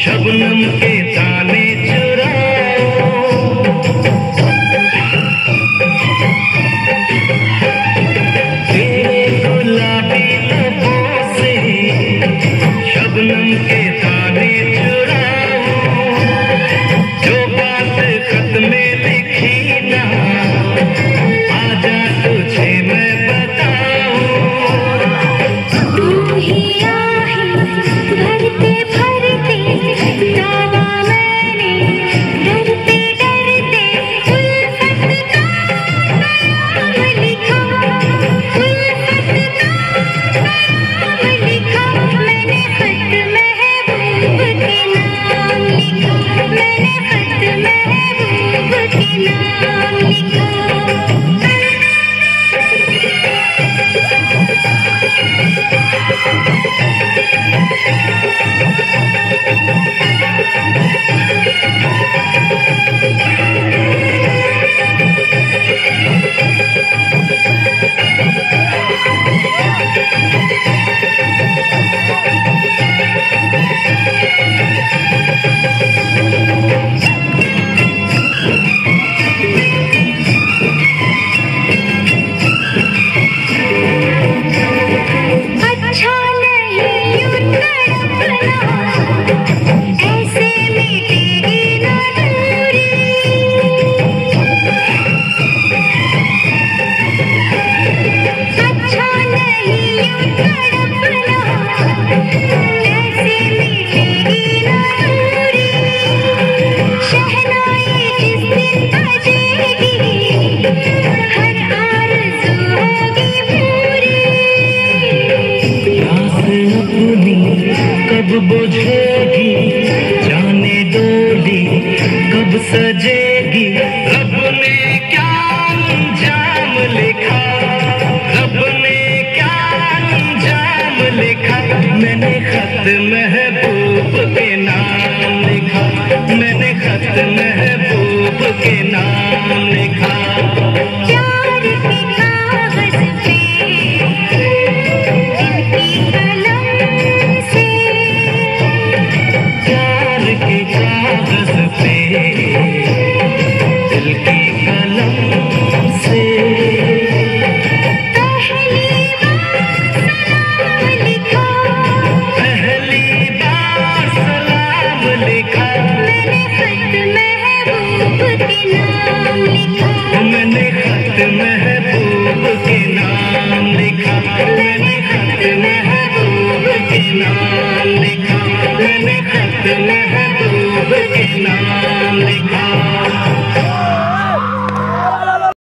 शबनम के दाने चुराओ, तेरे गुलाबी लबों से शबनम के दाने चुराओ, जो बात खत में लिखी ना आजा तुझे मैं बताऊं। तू ही आहे भरते भरते दाना मैंने डरते डरते उल्फत का नाम लिखा, उल्फत का नाम लिखा। मैंने खत महबूब के नाम लिखा, मैंने खत महबूब के नाम लिखा। अच्छा नहीं यूं तड़पना, ऐसे मिटेगी ना दूरी। अच्छा नहीं यूं तड़पना, ऐसे मिटेगी ना दूरी। शहनाई जिस दिन बजेगी, हर आरज़ू होगी पूरी। प्यास अपनी कब बुझेगी, जाने डोली कब सजेगी। रब ने क्या अंजाम लिखा, रब ने क्या अंजाम लिखा। मैंने खत महबूब के नाम लिखा, मैंने खत महबूब के नाम लिखा। प्यार के कागज़ पे दिल की कलम से, प्यार के कागज पे दिल की कलम से पहली बार सलाम लिखा। पहली बार सलाम लिखा। मैंने खत महबूब के नाम लिखा, मैंने खत में